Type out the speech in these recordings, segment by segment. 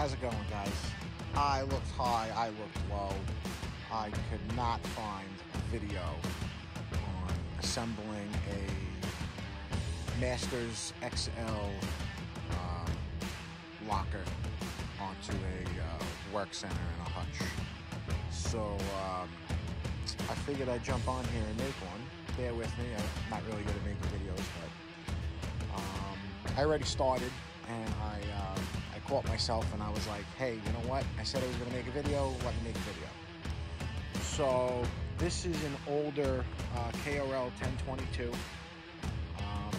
How's it going, guys? I looked high, I looked low. I could not find a video on assembling a Master XL locker onto a work center in a hutch. So I figured I'd jump on here and make one. Bear with me, I'm not really good at making videos, but I already started, and I caught myself and I was like, hey, you know what? I said I was going to make a video, let me make a video. So this is an older KRL1025.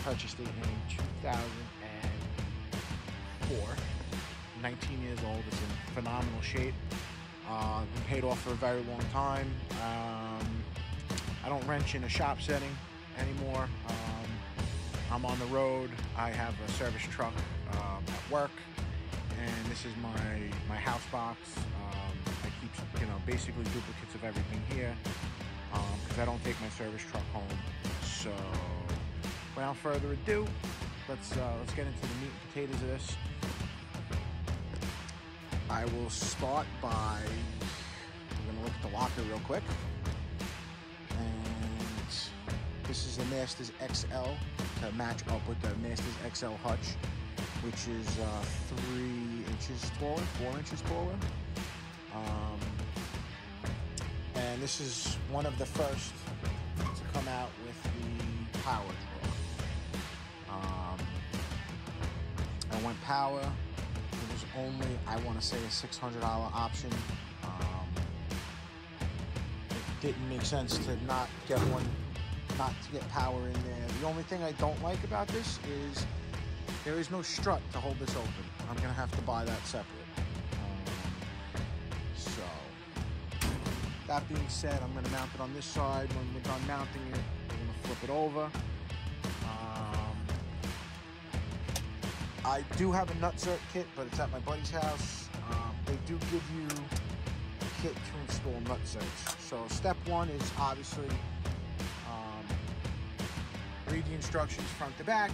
Purchased it in 2004. 19 years old. It's in phenomenal shape. Been paid off for a very long time. I don't wrench in a shop setting anymore. I'm on the road. I have a service truck at work, and this is my house box. I keep, basically duplicates of everything here because I don't take my service truck home. So without further ado, let's get into the meat and potatoes of this. I will start by, we're gonna look at the locker real quick. And this is the Masters XL to match up with the Masters XL Hutch, which is 3 inches taller, 4 inches taller. And this is one of the first to come out with the power drawer. I went power. It was only, I want to say, a $600 option. It didn't make sense to not get one, not to get power in there. The only thing I don't like about this is there is no strut to hold this open. I'm gonna have to buy that separate. So that being said, I'm gonna mount it on this side. When we're done mounting it, we're gonna flip it over. I do have a nutsert kit, but it's at my buddy's house. They do give you a kit to install nutserts. So step one is obviously read the instructions front to back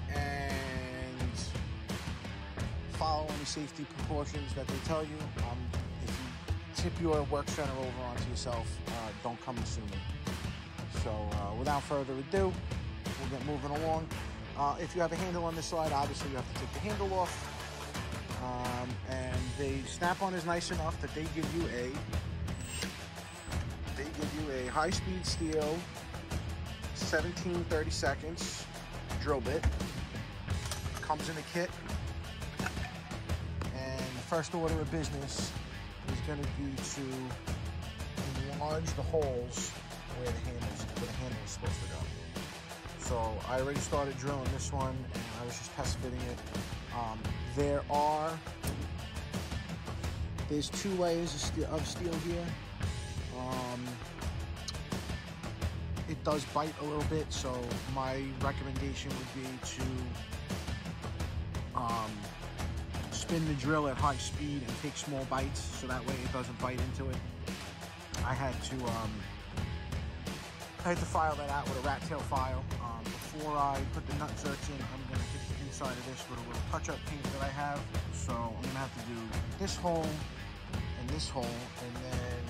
and follow any safety precautions that they tell you. If you tip your work center over onto yourself, don't come and sue me. So without further ado, we'll get moving along. If you have a handle on this side, obviously you have to take the handle off. And the snap-on is nice enough that they give you a high-speed steel 17/32 drill bit. Comes in a kit. And the first order of business is going to be to enlarge the holes where the handle is supposed to go. So I already started drilling this one, and I was just test fitting it. There's 2 layers of steel here. It does bite a little bit, so my recommendation would be to spin the drill at high speed and take small bites, so that way it doesn't bite into it. I had to file that out with a rat tail file. Before I put the nutserts in, I'm going to hit the inside of this with a little touch-up paint that I have. So I'm going to have to do this hole and this hole, and then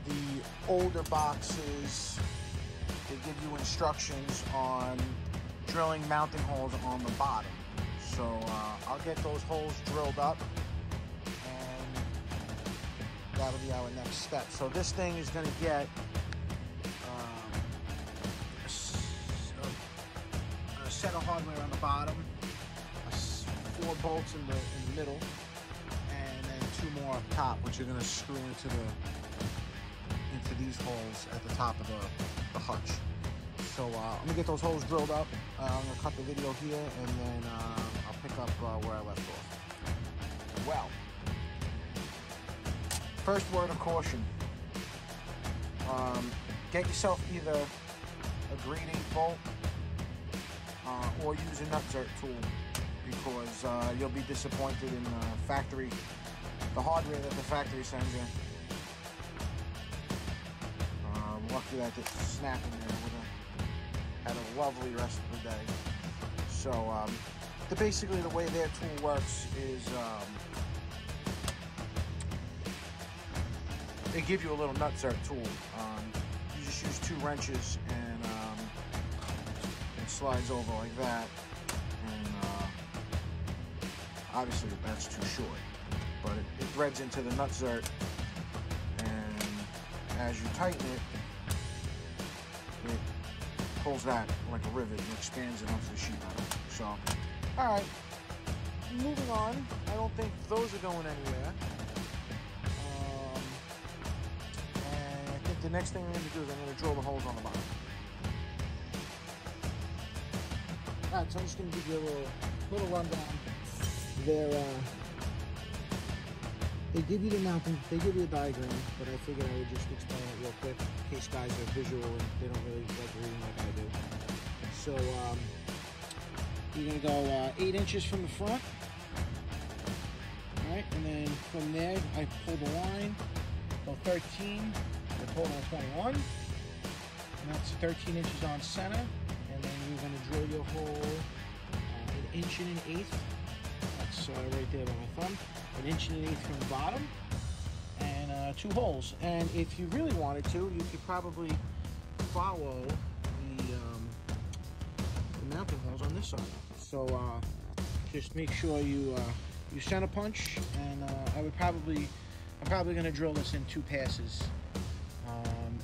the older boxes, they give you instructions on drilling mounting holes on the bottom. So I'll get those holes drilled up, and that'll be our next step. So this thing is going to get set of hardware on the bottom, 4 bolts in the middle, and then 2 more up top, which are going to screw into these holes at the top of the hutch. So I'm gonna get those holes drilled up. I'm gonna cut the video here, and then I'll pick up where I left off. Well, first word of caution: get yourself either a grade 8 bolt or use a nutsert tool, because you'll be disappointed in the hardware that the factory sends you. I'm lucky that it's snapping there. Would have had a lovely rest of the day. So basically the way their tool works is they give you a little nutsert tool. You just use 2 wrenches and it slides over like that. And obviously that's too short, but it threads into the nutsert, and as you tighten it, it pulls that like a rivet and expands it onto the sheet metal. So, all right, moving on. I don't think those are going anywhere. And I think the next thing I'm going to do is I'm going to drill the holes on the bottom. All right, so I'm just going to give you a little rundown. They give you the mounting, they give you a diagram, but I figured I would just explain it real quick in case guys are visual and they don't really like reading like I do. So you're gonna go 8 inches from the front, all right, and then from there I pull the line, go 13, a total of 21, and that's 13 inches on center, and then you're gonna drill your hole 1 inch and 1/8. That's right there by my thumb. 1 inch and 1/8 from the bottom, and 2 holes. And if you really wanted to, you could probably follow the mounting holes on this side. So just make sure you center punch, and I'm probably going to drill this in 2 passes.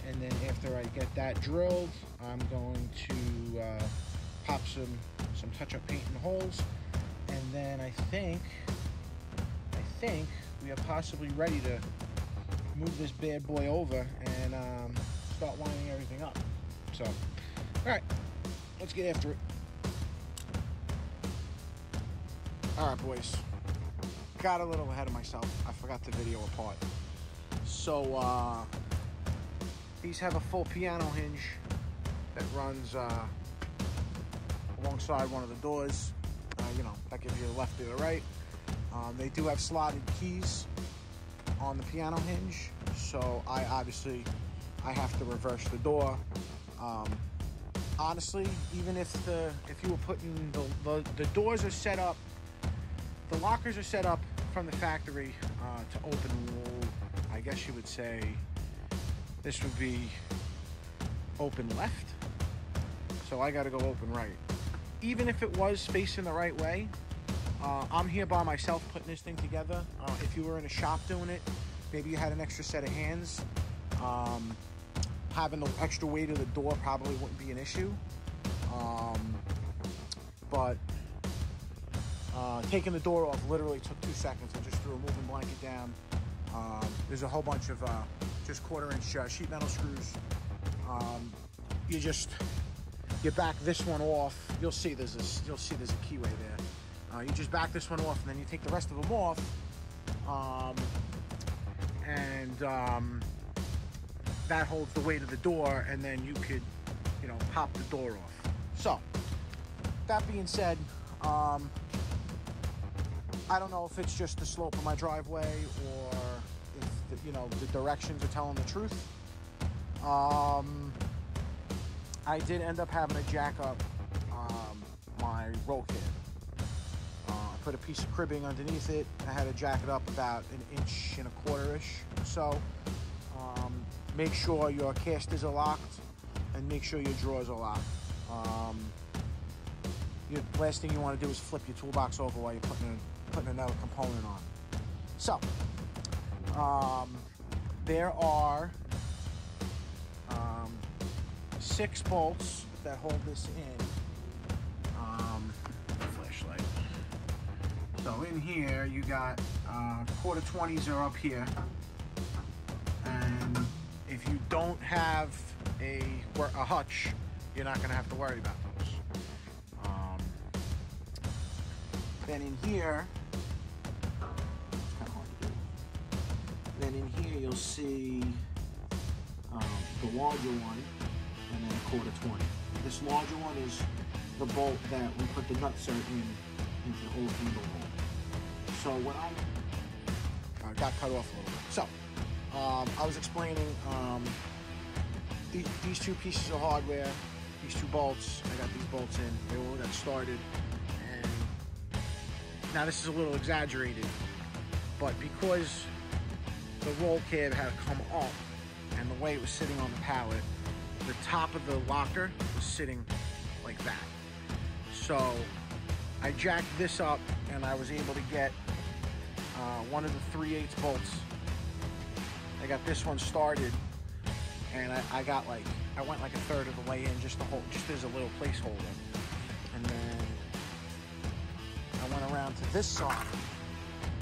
And then after I get that drilled, I'm going to pop some touch-up paint in the holes, and then I think we are possibly ready to move this bad boy over and start lining everything up. So, all right, let's get after it. All right, boys, got a little ahead of myself. I forgot the video apart. So these have a full piano hinge that runs alongside one of the doors. You know, that gives you the left or the right. They do have slotted keys on the piano hinge, so I have to reverse the door. Honestly, even if you were putting the doors are set up, the lockers are set up from the factory to open, I guess you would say this would be open left, so I got to go open right. Even if it was facing the right way, I'm here by myself putting this thing together. If you were in a shop doing it, maybe you had an extra set of hands. Having the extra weight of the door probably wouldn't be an issue. But taking the door off literally took 2 seconds. I just threw a moving blanket down. There's a whole bunch of just 1/4 inch sheet metal screws. You back this one off. You'll see there's a keyway there. You just back this one off, and then you take the rest of them off, that holds the weight of the door, and then you could, pop the door off. So, that being said, I don't know if it's just the slope of my driveway or if the directions are telling the truth. I did end up having to jack up my roll kit. I put a piece of cribbing underneath it. I had to jack it up about 1 1/4 inch or so. Make sure your casters are locked, and make sure your drawers are locked. The last thing you want to do is flip your toolbox over while you're putting another component on. So, there are 6 bolts that hold this in. Flashlight. So in here you got 1/4-20s are up here, and if you don't have a hutch, you're not going to have to worry about those. Then in here, it's kind of hard to do. Then in here you'll see the larger one, and then 1/4-20. This larger one is the bolt that we put the nutsert into the old handle hole. So when I got cut off a little bit. So I was explaining these 2 pieces of hardware, these 2 bolts. I got these bolts in. They all got started, and Now this is a little exaggerated, but because the roll cab had come up and the way it was sitting on the pallet, the top of the locker was sitting like that. So I jacked this up and I was able to get one of the 3/8 bolts. I got this one started, and I went like a third of the way in just as a little placeholder. And then I went around to this side,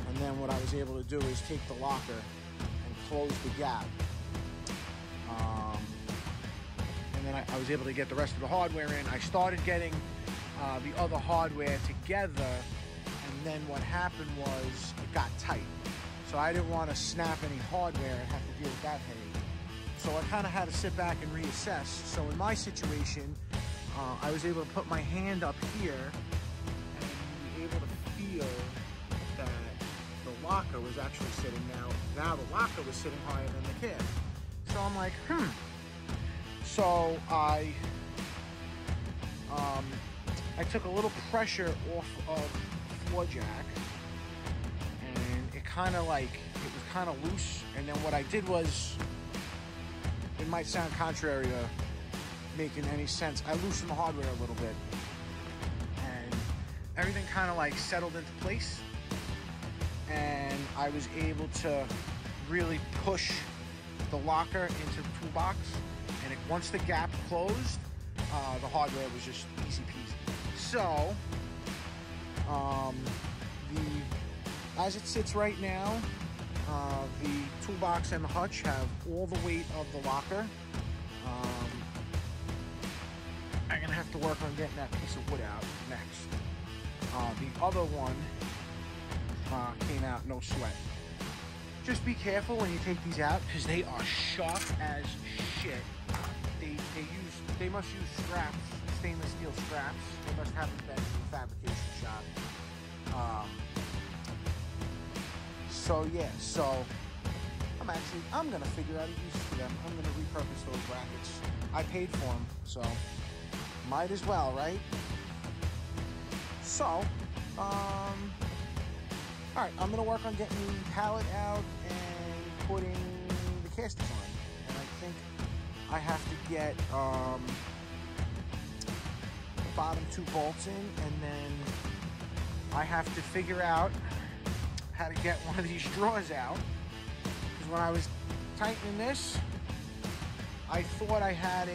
and then what I was able to do is take the locker and close the gap. And then I was able to get the rest of the hardware in. I started getting the other hardware together, and then what happened was it got tight. So I didn't want to snap any hardware and have to deal with that headache. So I kind of had to sit back and reassess. So in my situation, I was able to put my hand up here and be able to feel that the locker was actually sitting now the locker was sitting higher than the cab. So I'm like, So I took a little pressure off of the floor jack, and it was kind of loose. And then what I did was, it might sound contrary to making any sense, I loosened the hardware a little bit, and everything kind of like settled into place, and I was able to really push the locker into the toolbox, and once the gap closed, the hardware was just easy peasy. So as it sits right now, the toolbox and the hutch have all the weight of the locker. I'm gonna have to work on getting that piece of wood out next. The other one came out no sweat. Just be careful when you take these out, because they are sharp as shit. They must use scraps, stainless steel scraps. They must have them bent in the fabrication shop. So yeah, I'm gonna figure out a use for them. I'm gonna repurpose those brackets. I paid for them, so might as well, right? So, all right, I'm gonna work on getting the pallet out and putting the casters on. And I think I have to get the bottom 2 bolts in, and then I have to figure out how to get one of these drawers out, because when I was tightening this, I thought I had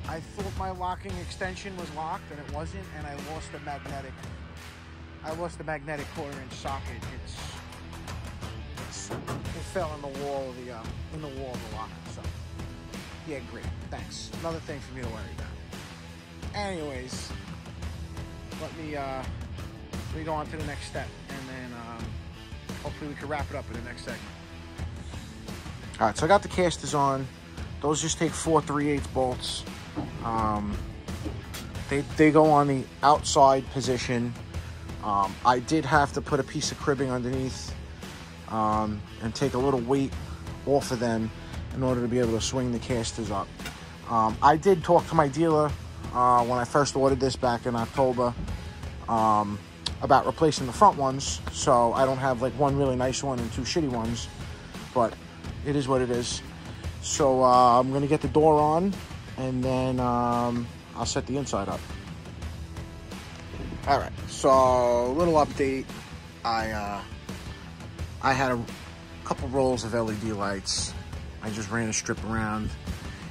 I thought my locking extension was locked, and it wasn't, and I lost the magnetic 1/4-inch socket. It fell in the wall of the locker. So yeah, great, thanks. Another thing for me to worry about. Anyways, let me go on to the next step, and then hopefully we can wrap it up in the next segment. All right, so I got the casters on. Those just take 4 3/8 bolts. They go on the outside position. I did have to put a piece of cribbing underneath and take a little weight off of them in order to be able to swing the casters up. I did talk to my dealer when I first ordered this back in October about replacing the front ones, so I don't have like one really nice one and 2 shitty ones, but it is what it is. So I'm gonna get the door on, and then I'll set the inside up. All right, so little update. I had a couple rolls of LED lights. I just ran a strip around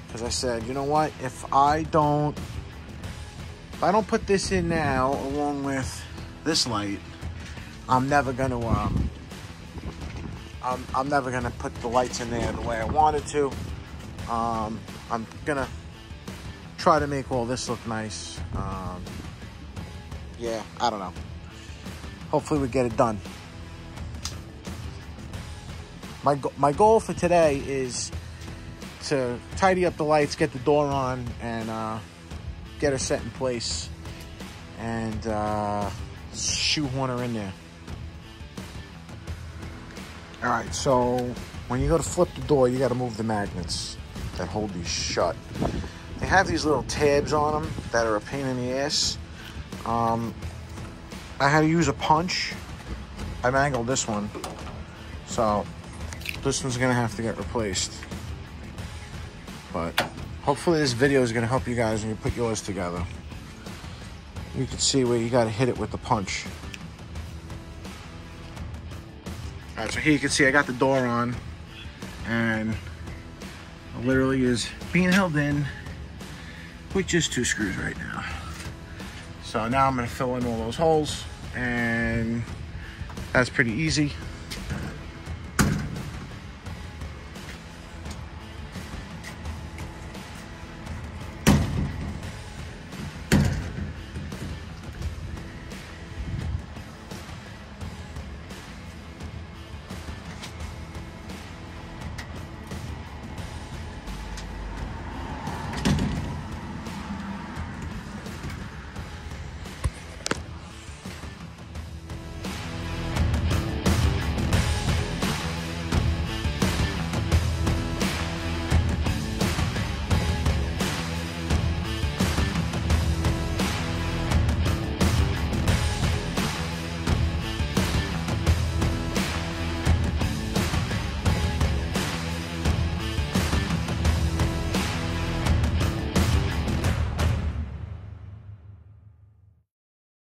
because I said, you know what, if I don't put this in now along with this light, I'm never gonna put the lights in there the way I wanted to. I'm gonna try to make all this look nice. Yeah, I don't know. Hopefully we get it done. My goal for today is to tidy up the lights, get the door on, and get her set in place, and shoehorn her in there. All right, so when you go to flip the door, you got to move the magnets that hold these shut. They have these little tabs on them that are a pain in the ass. I had to use a punch. I mangled this one, so this one's gonna have to get replaced. But hopefully this video is gonna help you guys when you put yours together. You can see where you gotta hit it with the punch. All right, so here you can see I got the door on, and it literally is being held in with just 2 screws right now. So now I'm gonna fill in all those holes, and that's pretty easy.